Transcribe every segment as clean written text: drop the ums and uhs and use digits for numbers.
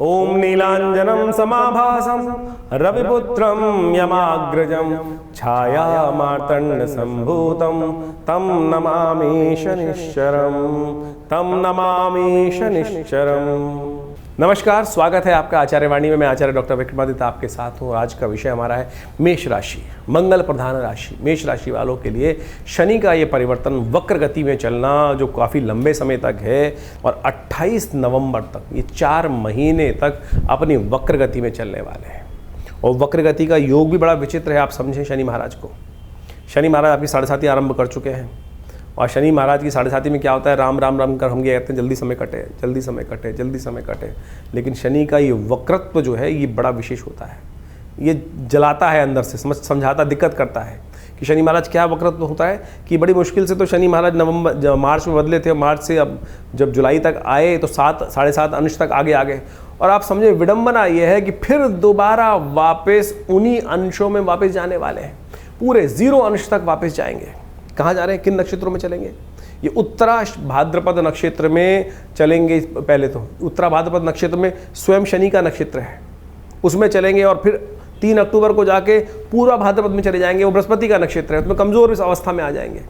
ओम नीलांजनं समाभासं रविपुत्रं यमाग्रजं छाया मार्तंड संभूतं तं नमामि शनिश्चरम्। नमस्कार, स्वागत है आपका आचार्यवाणी में। मैं आचार्य डॉक्टर विक्रमादित्य आपके साथ हूँ। आज का विषय हमारा है मेष राशि, मंगल प्रधान राशि। मेष राशि वालों के लिए शनि का ये परिवर्तन, वक्र गति में चलना, जो काफ़ी लंबे समय तक है और 28 नवंबर तक, ये 4 महीने तक अपनी वक्र गति में चलने वाले हैं। और वक्र गति का योग भी बड़ा विचित्र है। आप समझें शनि महाराज को, शनि महाराज आपकी साढ़े आरंभ कर चुके हैं। और शनि महाराज की साढ़े में क्या होता है, राम राम राम कर हम ये कहते हैं, जल्दी समय कटे, जल्दी समय कटे, जल्दी समय कटे। लेकिन शनि का ये वक्रत्व जो है ये बड़ा विशेष होता है। ये जलाता है अंदर से, समझाता, दिक्कत करता है कि शनि महाराज क्या वक्रत्व होता है कि बड़ी मुश्किल से तो शनि महाराज मार्च में बदले थे। मार्च से अब जब जुलाई तक आए तो 7-7.5 अंश तक आगे आ गए। और आप समझे विडंबना ये है कि फिर दोबारा वापस उन्हीं अंशों में वापस जाने वाले हैं, पूरे 0 अंश तक वापस जाएंगे। कहाँ जा रहे हैं, किन नक्षत्रों में चलेंगे? ये उत्तरा भाद्रपद नक्षत्र में चलेंगे। पहले तो उत्तरा भाद्रपद नक्षत्र में स्वयं शनि का नक्षत्र है, उसमें चलेंगे। और फिर 3 अक्टूबर को जाके पूरा भाद्रपद में चले जाएंगे, वो बृहस्पति का नक्षत्र है, उसमें कमजोर इस अवस्था में आ जाएंगे।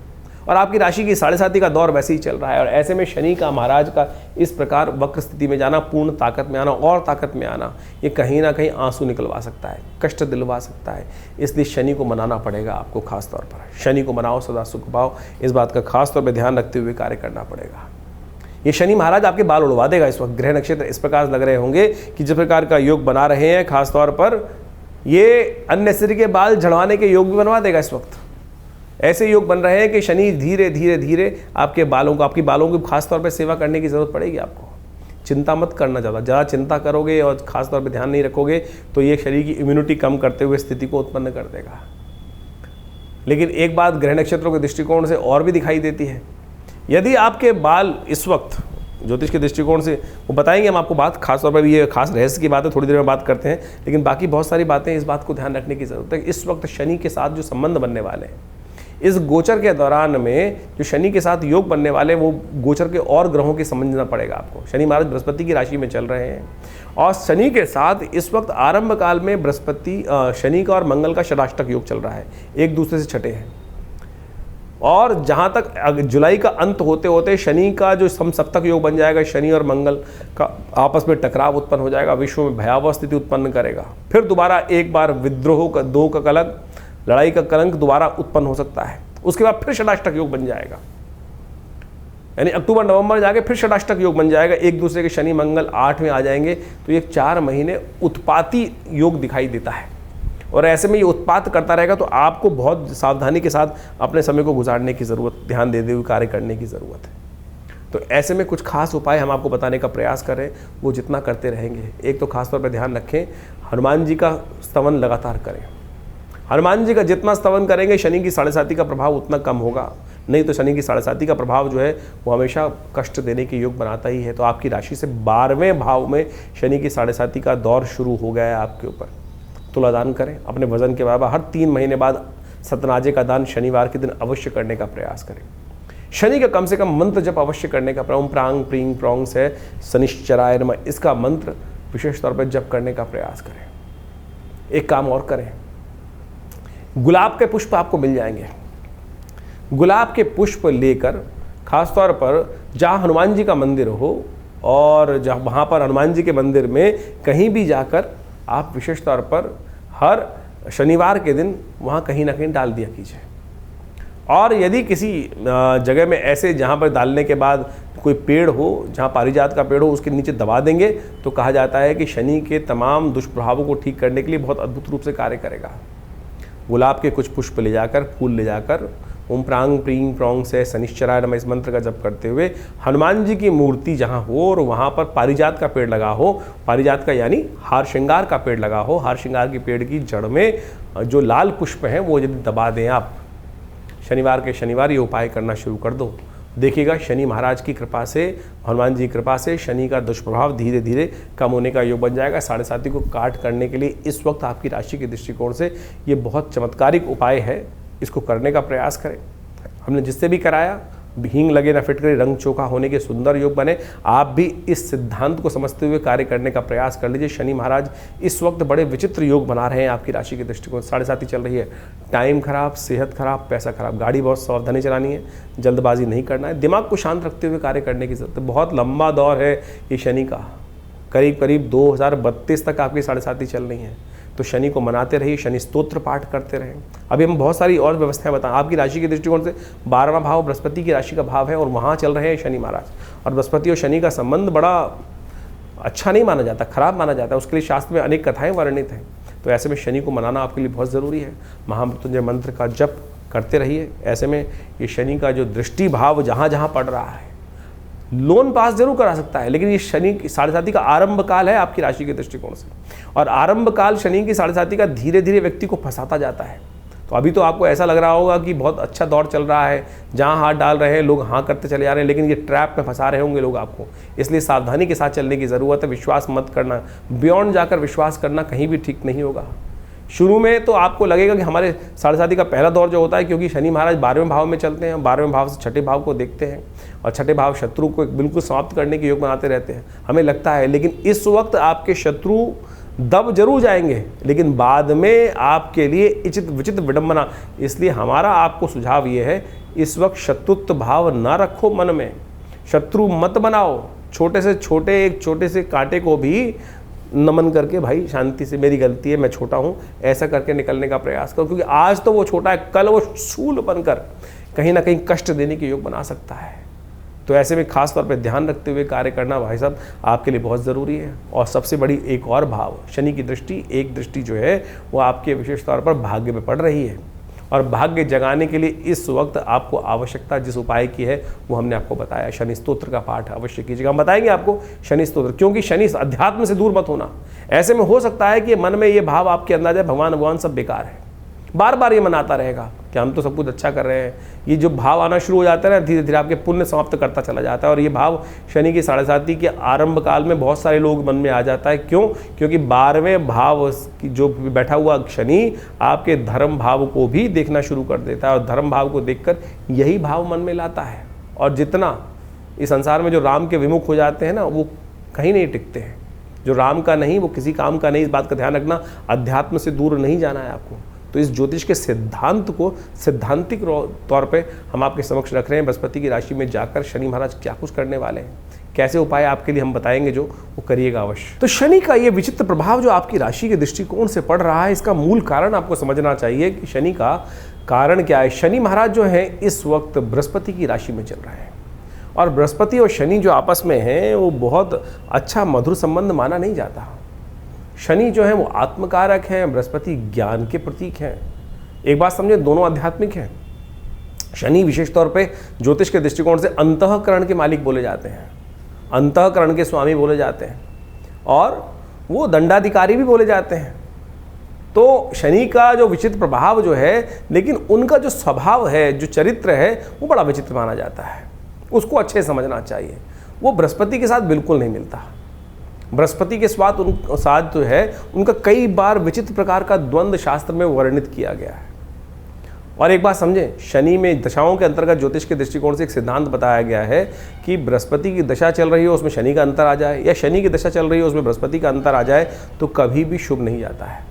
और आपकी राशि की 7.5 का दौर वैसे ही चल रहा है। और ऐसे में शनि का महाराज का इस प्रकार वक्र स्थिति में जाना, पूर्ण ताकत में आना और ताकत में आना, ये कहीं ना कहीं आंसू निकलवा सकता है, कष्ट दिलवा सकता है। इसलिए शनि को मनाना पड़ेगा आपको। खास तौर पर शनि को मनाओ, सदा सुख पाओ, इस बात का खास तौर पर ध्यान रखते हुए कार्य करना पड़ेगा। ये शनि महाराज आपके बाल उड़वा देगा। इस वक्त ग्रह नक्षत्र इस प्रकार लग रहे होंगे कि जिस प्रकार का योग बना रहे हैं, खासतौर पर ये अननेसेसरी के बाल झड़वाने के योग भी बनवा देगा। इस वक्त ऐसे योग बन रहे हैं कि शनि धीरे धीरे धीरे आपके बालों को, आपकी बालों की खास तौर पे सेवा करने की ज़रूरत पड़ेगी आपको। चिंता मत करना, ज़्यादा चिंता करोगे और खास तौर पे ध्यान नहीं रखोगे तो ये शरीर की इम्यूनिटी कम करते हुए स्थिति को उत्पन्न कर देगा। लेकिन एक बात ग्रह नक्षत्रों के दृष्टिकोण से और भी दिखाई देती है। यदि आपके बाल इस वक्त ज्योतिष के दृष्टिकोण से, वो बताएंगे हम आपको बात, खास तौर पर ये खास रहस्य की बात है, थोड़ी देर में बात करते हैं। लेकिन बाकी बहुत सारी बातें, इस बात को ध्यान रखने की ज़रूरत है। इस वक्त शनि के साथ जो संबंध बनने वाले हैं, इस गोचर के दौरान में जो शनि के साथ योग बनने वाले, वो गोचर के और ग्रहों के समझना पड़ेगा आपको। शनि महाराज बृहस्पति की राशि में चल रहे हैं और शनि के साथ इस वक्त आरंभ काल में बृहस्पति, शनि का और मंगल का षडाष्टक योग चल रहा है, एक दूसरे से छठे हैं। और जहाँ तक जुलाई का अंत होते होते शनि का जो सप्तक योग बन जाएगा, शनि और मंगल का आपस में टकराव उत्पन्न हो जाएगा, विश्व में भयावह स्थिति उत्पन्न करेगा। फिर दोबारा एक बार विद्रोह का, 2 का कलंक, लड़ाई का कलंक दोबारा उत्पन्न हो सकता है। उसके बाद फिर षडाष्टक योग बन जाएगा, यानी अक्टूबर नवंबर जाके फिर षडाष्टक योग बन जाएगा। एक दूसरे के शनि मंगल 8 में आ जाएंगे तो ये 4 महीने उत्पाती योग दिखाई देता है। और ऐसे में ये उत्पात करता रहेगा तो आपको बहुत सावधानी के साथ अपने समय को गुजारने की ज़रूरत, ध्यान देते हुए कार्य करने की ज़रूरत है। तो ऐसे में कुछ खास उपाय हम आपको बताने का प्रयास करें, वो जितना करते रहेंगे। एक तो खासतौर पर ध्यान रखें, हनुमान जी का स्तवन लगातार करें। हनुमान जी का जितना स्तवन करेंगे शनि की 7.5 का प्रभाव उतना कम होगा। नहीं तो शनि की 7.5 का प्रभाव जो है वो हमेशा कष्ट देने के योग बनाता ही है। तो आपकी राशि से 12वें भाव में शनि की 7.5 का दौर शुरू हो गया है आपके ऊपर। तुलादान करें अपने वजन के बराबर। हर 3 महीने बाद सतनाजे का दान शनिवार के दिन अवश्य करने का प्रयास करें। शनि का कम से कम मंत्र जप अवश्य करने का, ओम प्रांग प्रींग प्रोंग से शनिश्चराय नमः, इसका मंत्र विशेष तौर पर जप करने का प्रयास करें। एक काम और करें, गुलाब के पुष्प आपको मिल जाएंगे। गुलाब के पुष्प लेकर खासतौर पर जहाँ हनुमान जी का मंदिर हो और जहाँ वहाँ पर हनुमान जी के मंदिर में कहीं भी जाकर आप विशेष तौर पर हर शनिवार के दिन वहाँ कहीं ना कहीं डाल दिया कीजिए। और यदि किसी जगह में ऐसे जहाँ पर डालने के बाद कोई पेड़ हो, जहाँ पारिजात का पेड़ हो, उसके नीचे दबा देंगे तो कहा जाता है कि शनि के तमाम दुष्प्रभावों को ठीक करने के लिए बहुत अद्भुत रूप से कार्य करेगा। गुलाब के कुछ पुष्प ले जाकर, फूल ले जाकर, ओम प्रांग प्रींग प्रोंग से शनिश्चराय नमः इस मंत्र का जप करते हुए हनुमान जी की मूर्ति जहाँ हो और वहाँ पर पारिजात का पेड़ लगा हो, पारिजात का यानी हार श्रृंगार का पेड़ लगा हो, हार श्रृंगार के पेड़ की जड़ में जो लाल पुष्प हैं वो यदि दबा दें आप, शनिवार के शनिवार ये उपाय करना शुरू कर दो। देखिएगा शनि महाराज की कृपा से, हनुमान जी की कृपा से शनि का दुष्प्रभाव धीरे धीरे कम होने का योग बन जाएगा। 7.5 को काट करने के लिए इस वक्त आपकी राशि के दृष्टिकोण से ये बहुत चमत्कारिक उपाय है, इसको करने का प्रयास करें। हमने जिससे भी कराया हींग लगे न फिटकरी, रंग चोखा होने के सुंदर योग बने। आप भी इस सिद्धांत को समझते हुए कार्य करने का प्रयास कर लीजिए। शनि महाराज इस वक्त बड़े विचित्र योग बना रहे हैं आपकी राशि के दृष्टिकोण। 7.5 चल रही है, टाइम खराब, सेहत खराब, पैसा खराब, गाड़ी बहुत सावधानी चलानी है, जल्दबाजी नहीं करना है, दिमाग को शांत रखते हुए कार्य करने की जरूरत है। बहुत लंबा दौर है ये शनि का, करीब करीब 2032 तक आपकी 7.5 चल रही हैं। तो शनि को मनाते रहिए, शनि स्तोत्र पाठ करते रहें। अभी हम बहुत सारी और व्यवस्थाएं बताएं। आपकी राशि के दृष्टिकोण से 12वां भाव बृहस्पति की राशि का भाव है और वहाँ चल रहे हैं शनि महाराज। और बृहस्पति और शनि का संबंध बड़ा अच्छा नहीं माना जाता, खराब माना जाता है। उसके लिए शास्त्र में अनेक कथाएं वर्णित हैं। तो ऐसे में शनि को मनाना आपके लिए बहुत ज़रूरी है। महामृत्युंजय मंत्र का जप करते रहिए। ऐसे में ये शनि का जो दृष्टि भाव जहाँ जहाँ पड़ रहा है, लोन पास जरूर करा सकता है, लेकिन ये शनि की 7.5 का आरंभ काल है आपकी राशि के दृष्टिकोण से। और आरंभ काल शनि की 7.5 का धीरे धीरे व्यक्ति को फंसाता जाता है। तो अभी तो आपको ऐसा लग रहा होगा कि बहुत अच्छा दौर चल रहा है, जहाँ हाथ डाल रहे हैं लोग हाँ करते चले जा रहे हैं, लेकिन ये ट्रैप में फंसा रहे होंगे लोग आपको। इसलिए सावधानी के साथ चलने की ज़रूरत है। विश्वास मत करना, बियॉन्ड जाकर विश्वास करना कहीं भी ठीक नहीं होगा। शुरू में तो आपको लगेगा कि हमारे 7.5 का पहला दौर जो होता है, क्योंकि शनि महाराज 12वें भाव में चलते हैं, 12वें भाव से छठे भाव को देखते हैं और छठे भाव शत्रु को बिल्कुल समाप्त करने के योग बनाते रहते हैं, हमें लगता है। लेकिन इस वक्त आपके शत्रु दब जरूर जाएंगे, लेकिन बाद में आपके लिए इचित विचित्र विडंबना। इसलिए हमारा आपको सुझाव ये है, इस वक्त शत्रुत्व भाव ना रखो मन में, शत्रु मत बनाओ। छोटे से छोटे एक छोटे से कांटे को भी नमन करके, भाई शांति से, मेरी गलती है, मैं छोटा हूँ, ऐसा करके निकलने का प्रयास करो। क्योंकि आज तो वो छोटा है, कल वो शूल बनकर कहीं ना कहीं कष्ट देने के योग बना सकता है। तो ऐसे में खास तौर पे ध्यान रखते हुए कार्य करना भाई साहब आपके लिए बहुत ज़रूरी है। और सबसे बड़ी एक और भाव, शनि की दृष्टि, एक दृष्टि जो है वो आपके विशेष तौर पर भाग्य में पड़ रही है। और भाग्य जगाने के लिए इस वक्त आपको आवश्यकता जिस उपाय की है वो हमने आपको बताया। शनि स्तोत्र का पाठ अवश्य कीजिएगा। हम बताएंगे आपको शनि स्तोत्र, क्योंकि शनि अध्यात्म से दूर मत होना। ऐसे में हो सकता है कि मन में ये भाव आपके अंदर जाए, भगवान सब बेकार है, बार बार ये मनाता रहेगा कि हम तो सब कुछ अच्छा कर रहे हैं। ये जो भाव आना शुरू हो जाता है ना, धीरे धीरे आपके पुण्य समाप्त करता चला जाता है। और ये भाव शनि की 7.5 के आरंभ काल में बहुत सारे लोग मन में आ जाता है। क्यों? क्योंकि 12वें भाव की जो बैठा हुआ शनि आपके धर्म भाव को भी देखना शुरू कर देता है और धर्म भाव को देखकर यही भाव मन में लाता है। और जितना इस संसार में जो राम के विमुख हो जाते हैं ना, वो कहीं नहीं टिकते हैं। जो राम का नहीं वो किसी काम का नहीं, इस बात का ध्यान रखना। अध्यात्म से दूर नहीं जाना है आपको। तो इस ज्योतिष के सिद्धांत को सैद्धांतिक तौर पे हम आपके समक्ष रख रहे हैं। बृहस्पति की राशि में जाकर शनि महाराज क्या कुछ करने वाले हैं, कैसे उपाय आपके लिए हम बताएंगे, जो वो करिएगा अवश्य। तो शनि का ये विचित्र प्रभाव जो आपकी राशि के दृष्टिकोण से पड़ रहा है, इसका मूल कारण आपको समझना चाहिए कि शनि का कारण क्या है। शनि महाराज जो है इस वक्त बृहस्पति की राशि में चल रहे हैं और बृहस्पति और शनि जो आपस में हैं वो बहुत अच्छा मधुर संबंध माना नहीं जाता। शनि जो है वो आत्मकारक हैं, बृहस्पति ज्ञान के प्रतीक हैं। एक बात समझे, दोनों आध्यात्मिक हैं। शनि विशेष तौर पे ज्योतिष के दृष्टिकोण से अंतःकरण के मालिक बोले जाते हैं, अंतःकरण के स्वामी बोले जाते हैं और वो दंडाधिकारी भी बोले जाते हैं। तो शनि का जो विचित्र प्रभाव जो है, लेकिन उनका जो स्वभाव है, जो चरित्र है, वो बड़ा विचित्र माना जाता है। उसको अच्छे से समझना चाहिए। वो बृहस्पति के साथ बिल्कुल नहीं मिलता। बृहस्पति के साथ जो है उनका कई बार विचित्र प्रकार का द्वंद्व शास्त्र में वर्णित किया गया है। और एक बात समझें, शनि में दशाओं के अंतर्गत ज्योतिष के दृष्टिकोण से एक सिद्धांत बताया गया है कि बृहस्पति की दशा चल रही हो उसमें शनि का अंतर आ जाए, या शनि की दशा चल रही हो उसमें बृहस्पति का अंतर आ जाए, तो कभी भी शुभ नहीं जाता है।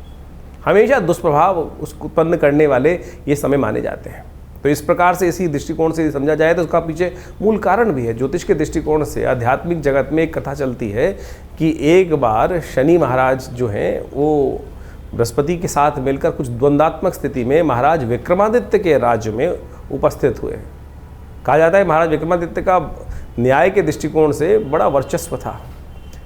हमेशा दुष्प्रभाव उसको उत्पन्न करने वाले ये समय माने जाते हैं। तो इस प्रकार से इसी दृष्टिकोण से समझा जाए तो उसका पीछे मूल कारण भी है। ज्योतिष के दृष्टिकोण से आध्यात्मिक जगत में एक कथा चलती है कि एक बार शनि महाराज जो हैं वो बृहस्पति के साथ मिलकर कुछ द्वंद्वात्मक स्थिति में महाराज विक्रमादित्य के राज्य में उपस्थित हुए। कहा जाता है महाराज विक्रमादित्य का न्याय के दृष्टिकोण से बड़ा वर्चस्व था।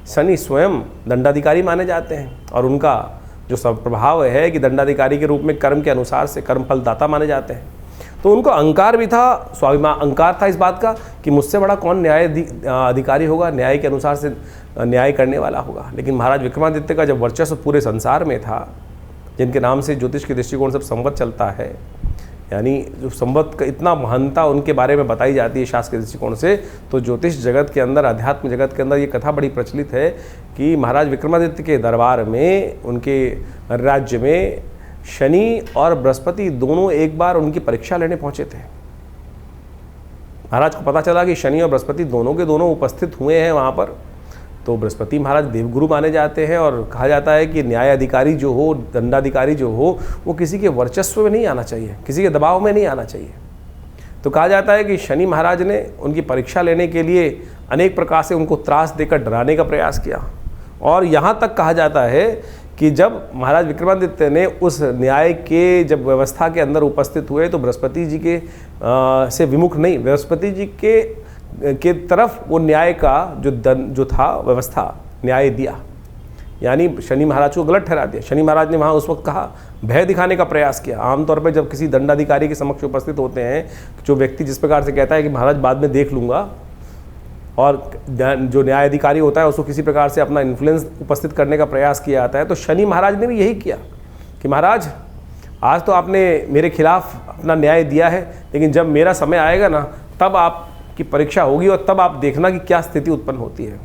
शनि स्वयं दंडाधिकारी माने जाते हैं और उनका जो सब प्रभाव है कि दंडाधिकारी के रूप में कर्म के अनुसार से कर्म फलदाता माने जाते हैं। तो उनको अहंकार भी था, स्वाभिमान अहंकार था इस बात का कि मुझसे बड़ा कौन न्याय अधिकारी होगा, न्याय के अनुसार से न्याय करने वाला होगा। लेकिन महाराज विक्रमादित्य का जब वर्चस्व पूरे संसार में था, जिनके नाम से ज्योतिष के दृष्टिकोण से संवत चलता है, यानी जो संवत का इतना महानता उनके बारे में बताई जाती है शास्त्र के दृष्टिकोण से, तो ज्योतिष जगत के अंदर, अध्यात्म जगत के अंदर ये कथा बड़ी प्रचलित है कि महाराज विक्रमादित्य के दरबार में, उनके राज्य में शनि और बृहस्पति दोनों एक बार उनकी परीक्षा लेने पहुंचे थे। महाराज को पता चला कि शनि और बृहस्पति दोनों के दोनों उपस्थित हुए हैं वहाँ पर, तो बृहस्पति महाराज देवगुरु माने जाते हैं और कहा जाता है कि न्याय अधिकारी जो हो, दंडाधिकारी जो हो, वो किसी के वर्चस्व में नहीं आना चाहिए, किसी के दबाव में नहीं आना चाहिए। तो कहा जाता है कि शनि महाराज ने उनकी परीक्षा लेने के लिए अनेक प्रकार से उनको त्रास देकर डराने का प्रयास किया। और यहाँ तक कहा जाता है कि जब महाराज विक्रमादित्य ने उस न्याय के जब व्यवस्था के अंदर उपस्थित हुए तो बृहस्पति जी के से विमुख नहीं, बृहस्पति जी के तरफ वो न्याय का जो था व्यवस्था न्याय दिया, यानी शनि महाराज को गलत ठहरा दिया। शनि महाराज ने वहाँ उस वक्त कहा, भय दिखाने का प्रयास किया। आमतौर पर जब किसी दंडाधिकारी के समक्ष उपस्थित होते हैं, जो व्यक्ति जिस प्रकार से कहता है कि महाराज बाद में देख लूँगा, और जो न्यायाधिकारी होता है उसको किसी प्रकार से अपना इन्फ्लुएंस उपस्थित करने का प्रयास किया जाता है, तो शनि महाराज ने भी यही किया कि महाराज आज तो आपने मेरे खिलाफ अपना न्याय दिया है, लेकिन जब मेरा समय आएगा ना तब आपकी परीक्षा होगी और तब आप देखना कि क्या स्थिति उत्पन्न होती है।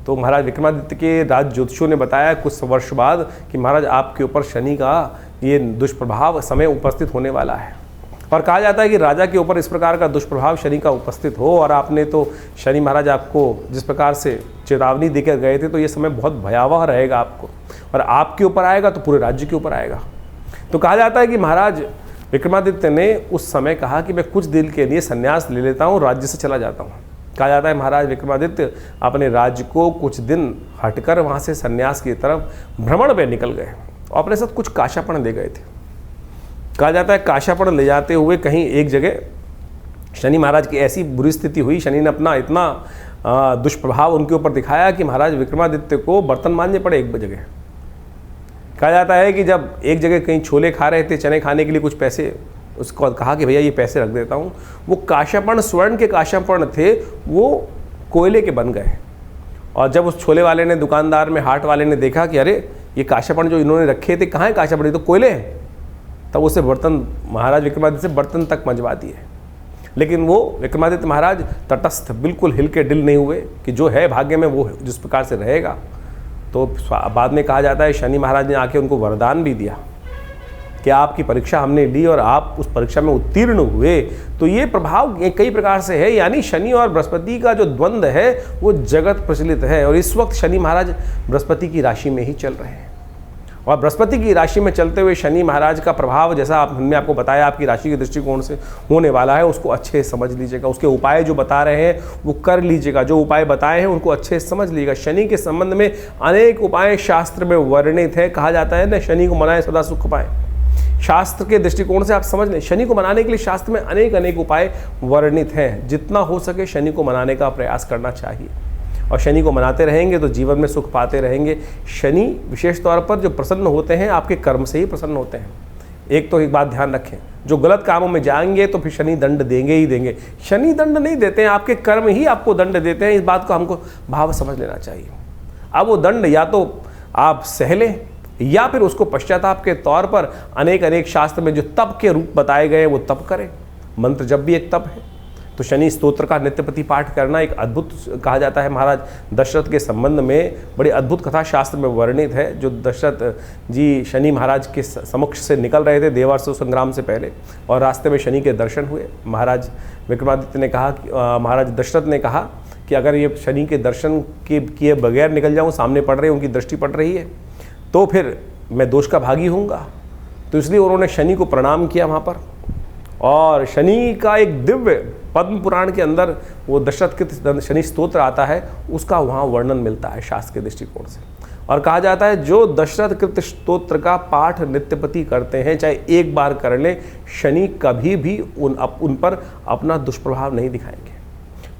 तो महाराज विक्रमादित्य के राज ज्योतिषियों ने बताया कुछ वर्ष बाद कि महाराज आपके ऊपर शनि का ये दुष्प्रभाव समय उपस्थित होने वाला है। और कहा जाता है कि राजा के ऊपर इस प्रकार का दुष्प्रभाव शनि का उपस्थित हो, और आपने तो शनि महाराज आपको जिस प्रकार से चेतावनी देकर गए थे, तो ये समय बहुत भयावह रहेगा आपको, और आपके ऊपर आएगा तो पूरे राज्य के ऊपर आएगा। तो कहा जाता है कि महाराज विक्रमादित्य ने उस समय कहा कि मैं कुछ दिन के लिए संन्यास ले लेता हूँ, राज्य से चला जाता हूँ। कहा जाता है महाराज विक्रमादित्य अपने राज्य को कुछ दिन हटकर वहाँ से संन्यास की तरफ भ्रमण पे निकल गए और अपने साथ कुछ काशापण ले गए थे। कहा जाता है काशापण ले जाते हुए कहीं एक जगह शनि महाराज की ऐसी बुरी स्थिति हुई, शनि ने अपना इतना दुष्प्रभाव उनके ऊपर दिखाया कि महाराज विक्रमादित्य को बर्तन मांजने पड़े एक जगह। कहा जाता है कि जब एक जगह कहीं छोले खा रहे थे, चने खाने के लिए कुछ पैसे, उसको कहा कि भैया ये पैसे रख देता हूँ, वो काशापण स्वर्ण के काशापण थे, वो कोयले के बन गए। और जब उस छोले वाले ने, दुकानदार में हाट वाले ने देखा कि अरे ये काशापण जो इन्होंने रखे थे कहाँ है काशापण, ये तो कोयले हैं, तब उसे बर्तन महाराज विक्रमादित्य से बर्तन तक मंजवा दिए। लेकिन वो विक्रमादित्य महाराज तटस्थ, बिल्कुल हिल के डिल नहीं हुए कि जो है भाग्य में वो जिस प्रकार से रहेगा। तो बाद में कहा जाता है शनि महाराज ने आके उनको वरदान भी दिया कि आपकी परीक्षा हमने ली और आप उस परीक्षा में उत्तीर्ण हुए। तो ये प्रभाव कई प्रकार से है, यानी शनि और बृहस्पति का जो द्वंद्व है वो जगत प्रचलित है। और इस वक्त शनि महाराज बृहस्पति की राशि में ही चल रहे हैं, और बृहस्पति की राशि में चलते हुए शनि महाराज का प्रभाव, जैसा हमने आपको बताया आपकी राशि के दृष्टिकोण से होने वाला है, उसको अच्छे से समझ लीजिएगा। उसके उपाय जो बता रहे हैं वो कर लीजिएगा, जो उपाय बताए हैं उनको अच्छे से समझ लीजिएगा। शनि के संबंध में अनेक उपाय शास्त्र में वर्णित है। कहा जाता है न, शनि को मनाए सदा सुख पाए। शास्त्र के दृष्टिकोण से आप समझ लें, शनि को मनाने के लिए शास्त्र में अनेक उपाय वर्णित हैं। जितना हो सके शनि को मनाने का प्रयास करना चाहिए, और शनि को मनाते रहेंगे तो जीवन में सुख पाते रहेंगे। शनि विशेष तौर पर जो प्रसन्न होते हैं आपके कर्म से ही प्रसन्न होते हैं। एक तो एक बात ध्यान रखें, जो गलत कामों में जाएंगे तो फिर शनि दंड देंगे ही देंगे। शनि दंड नहीं देते हैं, आपके कर्म ही आपको दंड देते हैं। इस बात को हमको भाव समझ लेना चाहिए। अब वो दंड या तो आप सह लें या फिर उसको पश्चाताप के तौर पर अनेक शास्त्र में जो तप के रूप बताए गए वो तप करें। मंत्र जब भी एक तप है। तो शनि स्तोत्र का नित्यप्रति पाठ करना एक अद्भुत, कहा जाता है महाराज दशरथ के संबंध में बड़ी अद्भुत कथा शास्त्र में वर्णित है। जो दशरथ जी शनि महाराज के समक्ष से निकल रहे थे देवासुर संग्राम से पहले, और रास्ते में शनि के दर्शन हुए। महाराज विक्रमादित्य ने कहा, महाराज दशरथ ने कहा कि अगर ये शनि के दर्शन के किए बगैर निकल जाऊँ, सामने पड़ रहे हैं, उनकी दृष्टि पड़ रही है, तो फिर मैं दोष का भागी होऊंगा। तो इसलिए उन्होंने शनि को प्रणाम किया वहाँ पर। और शनि का एक दिव्य पद्म पुराण के अंदर वो दशरथ कृत शनि स्तोत्र आता है, उसका वहाँ वर्णन मिलता है शास्त्र के दृष्टिकोण से। और कहा जाता है जो दशरथ कृत स्तोत्र का पाठ नित्यपति करते हैं, चाहे एक बार कर लें, शनि कभी भी उन पर अपना दुष्प्रभाव नहीं दिखाएंगे।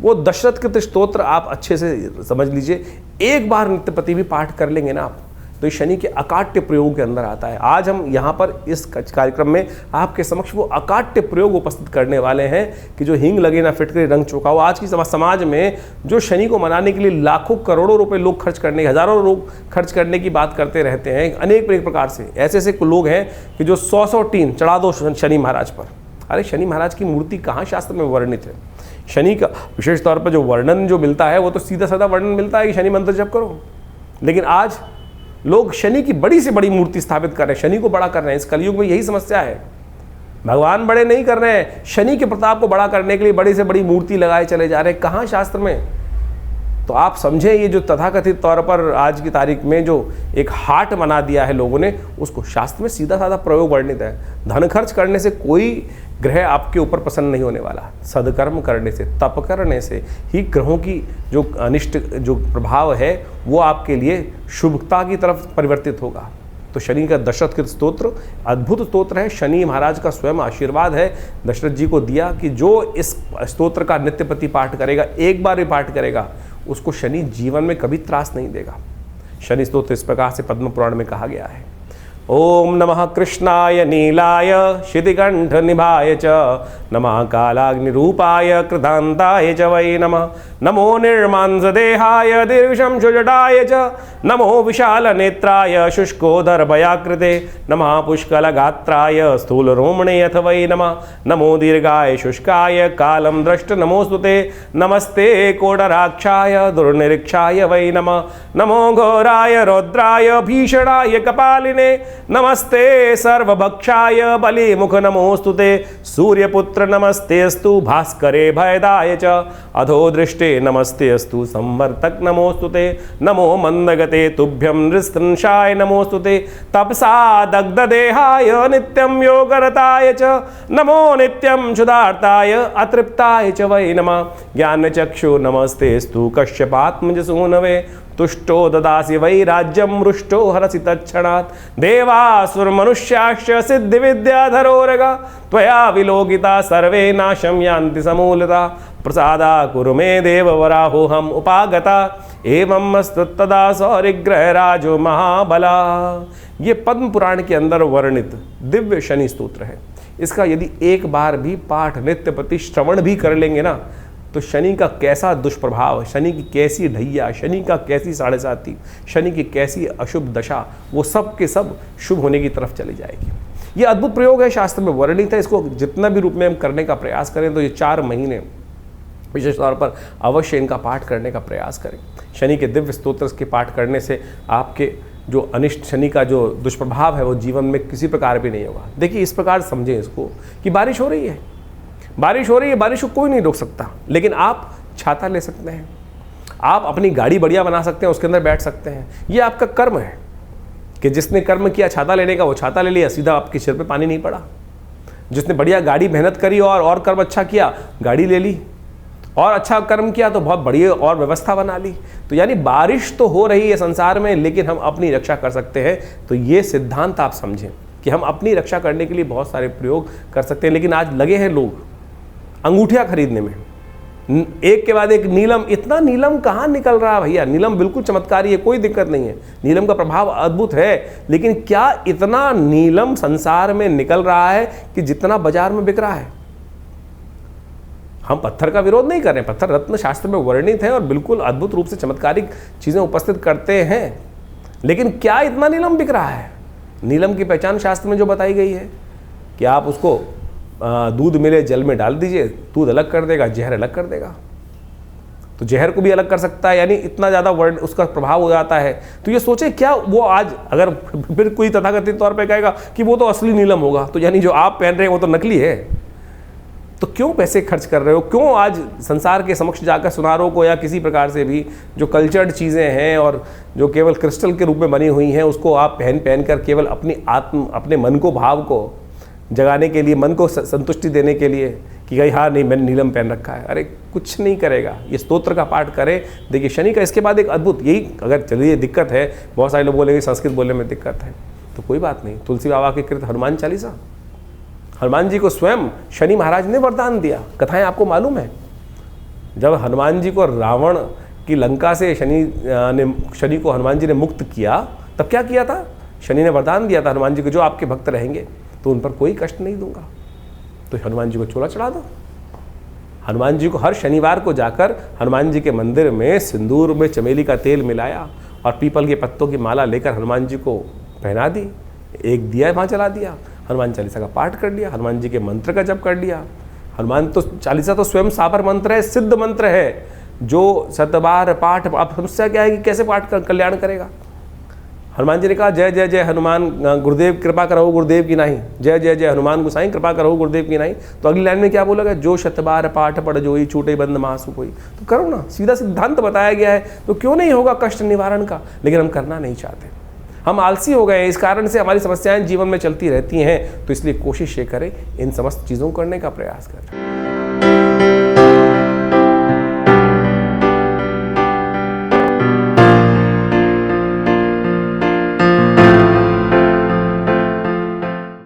वो दशरथ कृत स्तोत्र आप अच्छे से समझ लीजिए, एक बार नित्यपति भी पाठ कर लेंगे ना आप, तो शनि के अकाट्य प्रयोग के अंदर आता है। आज हम यहाँ पर इस कार्यक्रम में आपके समक्ष वो अकाट्य प्रयोग उपस्थित करने वाले हैं कि जो हींग लगे ना फिटकरी रंग चौका हो। आज की समाज में जो शनि को मनाने के लिए लाखों करोड़ों रुपए लोग खर्च करने, हजारों लोग खर्च करने की बात करते रहते हैं, अनेक प्रकार से ऐसे लोग हैं कि जो 100 टीन चढ़ा दो शनि महाराज पर। अरे शनि महाराज की मूर्ति कहाँ शास्त्र में वर्णित है? शनि का विशेष तौर पर जो वर्णन जो मिलता है वो तो सीधा साधा वर्णन मिलता है कि शनि मंत्र जप करो, लेकिन आज लोग शनि की बड़ी से बड़ी मूर्ति स्थापित कर रहे हैं, शनि को बड़ा कर रहे हैं। इस कलयुग में यही समस्या है भगवान बड़े नहीं कर रहे हैं, शनि के प्रताप को बड़ा करने के लिए बड़ी से बड़ी मूर्ति लगाए चले जा रहे हैं। कहाँ शास्त्र में? तो आप समझें, ये जो तथाकथित तौर पर आज की तारीख में जो एक हाट बना दिया है लोगों ने, उसको शास्त्र में सीधा साधा प्रयोग वर्णित है। धन खर्च करने से कोई ग्रह आपके ऊपर प्रसन्न नहीं होने वाला। सदकर्म करने से, तप करने से ही ग्रहों की जो अनिष्ट जो प्रभाव है वो आपके लिए शुभता की तरफ परिवर्तित होगा। तो शनि का दशरथ कृत स्तोत्र अद्भुत स्तोत्र है। शनि महाराज का स्वयं आशीर्वाद है दशरथ जी को दिया कि जो इस स्तोत्र का नित्य प्रति पाठ करेगा, एक बार भी पाठ करेगा, उसको शनि जीवन में कभी त्रास नहीं देगा। शनि स्तोत्र इस प्रकार से पद्म पुराण में कहा गया है। ओम नमः कृष्णाय नीलाय शितिकंठ निभाय च नमः कालाग्निरूपाय कृतांताय च वै नमः। नमो निर्मांसदेहाय दीर्घशंशुजटाय च नमो विशालनेत्राय शुष्कोदरभयाकृते नमः पुष्कलगात्राय स्थूलरोमणे अथ वै नमः। नमो दीर्घाय शुष्काय कालं द्रष्ट नमोस्तुते नमस्ते कोटराक्षाय दुर्निरीक्षाय वै नमः। नमो घोराय रौद्राय भीषणाय कपालिने नमस्ते सर्वभक्षाय बलिमुख नमोस्तुते। सूर्यपुत्र नमस्तेस्तु भास्करे भयदाय च अधो दृष्टे नमस्तेस्तु संवर्तक नमोस्तुते। नमो मंदगते तुभ्यं नृस्तंशाय नमोस्तुते। तपसा दग्धदेहाय नित्यं योगरताय च नमो नित्यं क्षुधार्ताय अतृप्ताय च वै नमः। ज्ञानचक्षु नमस्तेस्तु कश्यपात्मजसूनवे तुष्टो ददासि वै राज्यं मृष्टो हरसि तत्क्षणात्। देवासुरमनुष्याश्च सिद्धिविद्याधरोरगा त्वया विलोकिता सर्वे नाशं यान्ति समूलता। प्रसादा कुरु मे देववराहोऽहम् उपागता एवं मस्तदा सौरिग्रहराजो महाबला। ये पद्म पुराण के अंदर वर्णित दिव्य शनि स्तोत्र है। इसका यदि एक बार भी पाठ नित्य प्रति श्रवण भी कर लेंगे ना, तो शनि का कैसा दुष्प्रभाव, शनि की कैसी ढैया, शनि का कैसी साढ़े साती, शनि की कैसी अशुभ दशा, वो सब के सब शुभ होने की तरफ चली जाएगी। ये अद्भुत प्रयोग है, शास्त्र में वर्णित है। इसको जितना भी रूप में हम करने का प्रयास करें तो ये 4 महीने विशेष तौर पर अवश्य इनका पाठ करने का प्रयास करें। शनि के दिव्य स्तोत्र के पाठ करने से आपके जो अनिष्ट शनि का जो दुष्प्रभाव है वो जीवन में किसी प्रकार भी नहीं होगा। देखिए, इस प्रकार समझें इसको कि बारिश हो रही है, बारिश हो रही है, बारिश को कोई नहीं रोक सकता, लेकिन आप छाता ले सकते हैं, आप अपनी गाड़ी बढ़िया बना सकते हैं, उसके अंदर बैठ सकते हैं। ये आपका कर्म है कि जिसने कर्म किया छाता लेने का, वो छाता ले लिया, सीधा आपके सिर पे पानी नहीं पड़ा। जिसने बढ़िया गाड़ी मेहनत करी और कर्म अच्छा किया, गाड़ी ले ली, और अच्छा कर्म किया तो बहुत बढ़िया और व्यवस्था बना ली। तो यानी बारिश तो हो रही है संसार में, लेकिन हम अपनी रक्षा कर सकते हैं। तो ये सिद्धांत आप समझें कि हम अपनी रक्षा करने के लिए बहुत सारे प्रयोग कर सकते हैं। लेकिन आज लगे हैं लोग अंगूठियां खरीदने में, एक के बाद एक नीलम। इतना नीलम कहाँ निकल रहा है भैया? नीलम बिल्कुल चमत्कारी है, कोई दिक्कत नहीं है, नीलम का प्रभाव अद्भुत है। लेकिन क्या इतना नीलम संसार में निकल रहा है कि जितना बाजार में बिक रहा है? हम पत्थर का विरोध नहीं कर रहे हैं, पत्थर रत्न शास्त्र में वर्णित है और बिल्कुल अद्भुत रूप से चमत्कारिक चीजें उपस्थित करते हैं। लेकिन क्या इतना नीलम बिक रहा है? नीलम की पहचान शास्त्र में जो बताई गई है कि आप उसको दूध मिले जल में डाल दीजिए, दूध अलग कर देगा, जहर अलग कर देगा। तो जहर को भी अलग कर सकता है, यानी इतना ज़्यादा वर्ण उसका प्रभाव हो जाता है। तो ये सोचे, क्या वो आज अगर फिर कोई तथाकथित तौर पे कहेगा कि वो तो असली नीलम होगा, तो यानी जो आप पहन रहे हैं वो तो नकली है। तो क्यों पैसे खर्च कर रहे हो? क्यों आज संसार के समक्ष जाकर सुनारों को या किसी प्रकार से भी जो कल्चर्ड चीज़ें हैं और जो केवल क्रिस्टल के रूप में बनी हुई हैं, उसको आप पहन कर केवल अपने मन को, भाव को जगाने के लिए, मन को संतुष्टि देने के लिए कि भाई हाँ नहीं मैंने नीलम पहन रखा है। अरे कुछ नहीं करेगा। ये स्तोत्र का पाठ करें। देखिए शनि का इसके बाद एक अद्भुत, यही अगर चलिए दिक्कत है, बहुत सारे लोग बोलेंगे संस्कृत बोलने में दिक्कत है, तो कोई बात नहीं। तुलसी बाबा के कृत हनुमान चालीसा, हनुमान जी को स्वयं शनि महाराज ने वरदान दिया। कथाएं आपको मालूम है, जब हनुमान जी को रावण की लंका से शनि को हनुमान जी ने मुक्त किया, तब क्या किया था? शनि ने वरदान दिया था हनुमान जी को, जो आपके भक्त रहेंगे तो उन पर कोई कष्ट नहीं दूंगा। तो हनुमान जी को चोला चढ़ा दो। हनुमान जी को हर शनिवार को जाकर हनुमान जी के मंदिर में सिंदूर में चमेली का तेल मिलाया और पीपल के पत्तों की माला लेकर हनुमान जी को पहना दी, एक दिया वहाँ जला दिया, हनुमान चालीसा का पाठ कर लिया, हनुमान जी के मंत्र का जप कर लिया। हनुमान तो चालीसा तो स्वयं साबर मंत्र है, सिद्ध मंत्र है, जो 7 बार पाठ। आप समस्या क्या है कि कैसे पाठ कर कल्याण करेगा? हनुमान जी ने कहा जय जय जय हनुमान गुरुदेव कृपा करो गुरुदेव की नहीं, जय जय जय हनुमान गोसाई कृपा करो गुरुदेव की नहीं। तो अगली लाइन में क्या बोला, जो शतबार पाठ पढ़ जोई छूटे बंद मासु कोई। तो करो ना, सीधा सिद्धांत बताया गया है, तो क्यों नहीं होगा कष्ट निवारण का। लेकिन हम करना नहीं चाहते, हम आलसी हो गए हैं, इस कारण से हमारी समस्याएं जीवन में चलती रहती हैं। तो इसलिए कोशिश ये करें इन समस्त चीज़ों को करने का प्रयास करें।